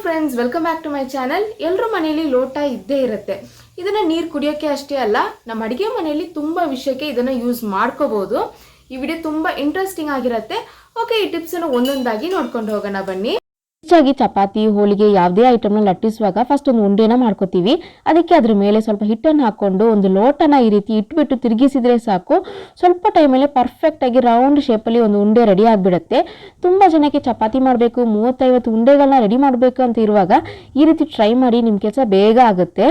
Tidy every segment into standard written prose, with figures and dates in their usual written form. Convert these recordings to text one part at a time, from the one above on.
Friends, welcome back to my channel. ಎಲ್ಲರ ಮನೆಯಲ್ಲಿ ಲೋಟ ಇದ್ದೇ ಇರುತ್ತೆ. ಇದನ್ನು ನೀರು ಕುಡಿಯೋಕ್ಕೆ ಅಷ್ಟೇ ಅಲ್ಲ, ನಮ್ಮ ಅಡುಗೆ ಮನೆಯಲ್ಲಿ ತುಂಬ ವಿಷಯಕ್ಕೆ ಇದನ್ನು ಯೂಸ್ ಮಾಡ್ಕೋಬೋದು. ಈ ವಿಡಿಯೋ ತುಂಬ ಇಂಟ್ರೆಸ್ಟಿಂಗ್ ಆಗಿರುತ್ತೆ. ಓಕೆ, ಈ ಟಿಪ್ಸನ್ನು ಒಂದೊಂದಾಗಿ ನೋಡ್ಕೊಂಡು ಹೋಗೋಣ ಬನ್ನಿ. ಹೆಚ್ಚಾಗಿ ಚಪಾತಿ, ಹೋಳಿಗೆ ಯಾವುದೇ ಐಟಮ್ನ ಲಟ್ಟಿಸುವಾಗ ಫಸ್ಟ್ ಒಂದು ಉಂಡೆನ ಮಾಡ್ಕೋತೀವಿ. ಅದಕ್ಕೆ ಅದ್ರ ಮೇಲೆ ಸ್ವಲ್ಪ ಹಿಟ್ಟನ್ನು ಹಾಕ್ಕೊಂಡು ಒಂದು ಲೋಟನ ಈ ರೀತಿ ಇಟ್ಬಿಟ್ಟು ತಿರುಗಿಸಿದ್ರೆ ಸಾಕು, ಸ್ವಲ್ಪ ಟೈಮಲ್ಲೇ ಪರ್ಫೆಕ್ಟಾಗಿ ರೌಂಡ್ ಶೇಪಲ್ಲಿ ಒಂದು ಉಂಡೆ ರೆಡಿ ಆಗಿಬಿಡುತ್ತೆ. ತುಂಬ ಜನಕ್ಕೆ ಚಪಾತಿ ಮಾಡಬೇಕು, 30-50 ಉಂಡೆಗಳನ್ನ ರೆಡಿ ಮಾಡಬೇಕು ಅಂತ ಇರುವಾಗ ಈ ರೀತಿ ಟ್ರೈ ಮಾಡಿ, ನಿಮ್ಮ ಕೆಲಸ ಬೇಗ ಆಗುತ್ತೆ.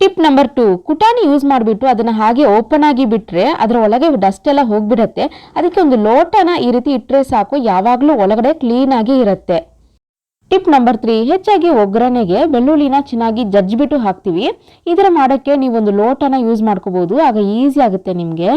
ಟಿಪ್ ನಂಬರ್ 2, ಕುಟಾಣಿ ಯೂಸ್ ಮಾಡಿಬಿಟ್ಟು ಅದನ್ನು ಹಾಗೆ ಓಪನ್ ಆಗಿ ಬಿಟ್ಟರೆ ಅದರ ಒಳಗೆ ಡಸ್ಟ್ ಎಲ್ಲ ಹೋಗ್ಬಿಡುತ್ತೆ. ಅದಕ್ಕೆ ಒಂದು ಲೋಟನ ಈ ರೀತಿ ಇಟ್ಟರೆ ಸಾಕು, ಯಾವಾಗಲೂ ಒಳಗಡೆ ಕ್ಲೀನ್ ಆಗಿ ಇರುತ್ತೆ. ಟಿಪ್ ನಂಬರ್ 3, ಹೆಚ್ಚಾಗಿ ಒಗ್ಗರಣೆಗೆ ಬೆಳ್ಳುಳ್ಳಿನ ಚೆನ್ನಾಗಿ ಜಜ್ಜಿಬಿಟ್ಟು ಹಾಕ್ತೀವಿ. ಇದರ ಮಾಡೋಕ್ಕೆ ನೀವೊಂದು ಲೋಟನ ಯೂಸ್ ಮಾಡ್ಕೋಬೋದು, ಆಗ ಈಸಿ ಆಗುತ್ತೆ ನಿಮಗೆ.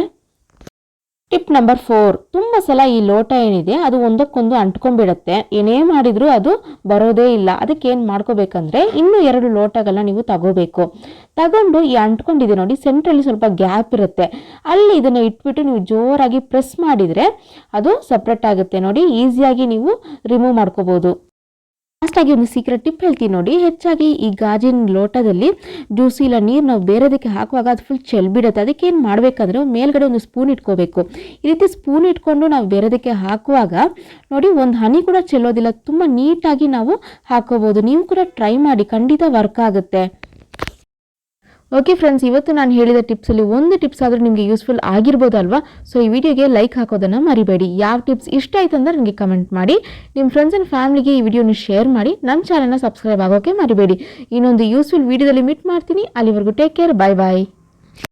ಟಿಪ್ ನಂಬರ್ 4, ತುಂಬ ಸಲ ಈ ಲೋಟ ಏನಿದೆ ಅದು ಒಂದಕ್ಕೊಂದು ಅಂಟ್ಕೊಂಡ್ಬಿಡುತ್ತೆ. ಏನೇ ಮಾಡಿದರೂ ಅದು ಬರೋದೇ ಇಲ್ಲ. ಅದಕ್ಕೆ ಏನು ಮಾಡ್ಕೋಬೇಕಂದ್ರೆ ಇನ್ನೂ 2 ಲೋಟಗಳನ್ನ ನೀವು ತಗೊಂಡು ಈ ಅಂಟ್ಕೊಂಡಿದೆ ನೋಡಿ, ಸೆಂಟ್ರಲ್ಲಿ ಸ್ವಲ್ಪ ಗ್ಯಾಪ್ ಇರುತ್ತೆ, ಅಲ್ಲಿ ಇದನ್ನು ಇಟ್ಬಿಟ್ಟು ನೀವು ಜೋರಾಗಿ ಪ್ರೆಸ್ ಮಾಡಿದರೆ ಅದು ಸಪ್ರೇಟ್ ಆಗುತ್ತೆ ನೋಡಿ. ಈಸಿಯಾಗಿ ನೀವು ರಿಮೂವ್ ಮಾಡ್ಕೋಬೋದು. ಲಾಸ್ಟಾಗಿ ಒಂದು ಸೀಕ್ರೆಟ್ ಟಿಪ್ ಹೇಳ್ತೀನಿ ನೋಡಿ. ಹೆಚ್ಚಾಗಿ ಈ ಗಾಜಿನ ಲೋಟದಲ್ಲಿ ಜ್ಯೂಸ್ ಇಲ್ಲ ನೀರು ನಾವು ಬೇರೆದಕ್ಕೆ ಹಾಕುವಾಗ ಅದು ಫುಲ್ ಚೆಲ್ಬಿಡುತ್ತೆ. ಅದಕ್ಕೆ ಏನು ಮಾಡಬೇಕಂದ್ರೆ ಮೇಲ್ಗಡೆ ಒಂದು ಸ್ಪೂನ್ ಇಟ್ಕೋಬೇಕು. ಈ ರೀತಿ ಸ್ಪೂನ್ ಇಟ್ಕೊಂಡು ನಾವು ಬೇರೆದಕ್ಕೆ ಹಾಕುವಾಗ ನೋಡಿ, ಒಂದು ಹನಿ ಕೂಡ ಚೆಲ್ಲೋದಿಲ್ಲ, ತುಂಬ ನೀಟಾಗಿ ನಾವು ಹಾಕೋಬೋದು. ನೀವು ಕೂಡ ಟ್ರೈ ಮಾಡಿ, ಖಂಡಿತ ವರ್ಕ್ ಆಗುತ್ತೆ. ಓಕೆ ಫ್ರೆಂಡ್ಸ್, ಇವತ್ತು ನಾನು ಹೇಳಿದ ಟಿಪ್ಸಲ್ಲಿ ಒಂದು ಟಿಪ್ಸ್ ಆದರೂ ನಿಮಗೆ ಯೂಸ್ಫುಲ್ ಆಗಿರ್ಬೋದಲ್ವಾ? ಸೊ ಈ ವಿಡಿಯೋಗೆ ಲೈಕ್ ಹಾಕೋದನ್ನು ಮರಿಬೇಡಿ. ಯಾವ ಟಿಪ್ಸ್ ಇಷ್ಟ ಆಯ್ತು ಅಂದರೆ ನನಗೆ ಕಮೆಂಟ್ ಮಾಡಿ. ನಿಮ್ಮ ಫ್ರೆಂಡ್ಸ್ ಆ್ಯಂಡ್ ಫ್ಯಾಮಿಲಿಗೆ ಈ ವಿಡಿಯೋನ ಶೇರ್ ಮಾಡಿ. ನಮ್ಮ ಚಾನಲ್ನ ಸಬ್ಸ್ಕ್ರೈಬ್ ಆಗೋಕ್ಕೆ ಮರಿಬೇಡಿ. ಇನ್ನೊಂದು ಯೂಸ್ಫುಲ್ ವಿಡಿಯೋದಲ್ಲಿ ಮೀಟ್ ಮಾಡ್ತೀನಿ. ಅಲ್ಲಿವರೆಗೂ ಟೇಕ್ ಕೇರ್, ಬಾಯ್ ಬಾಯ್.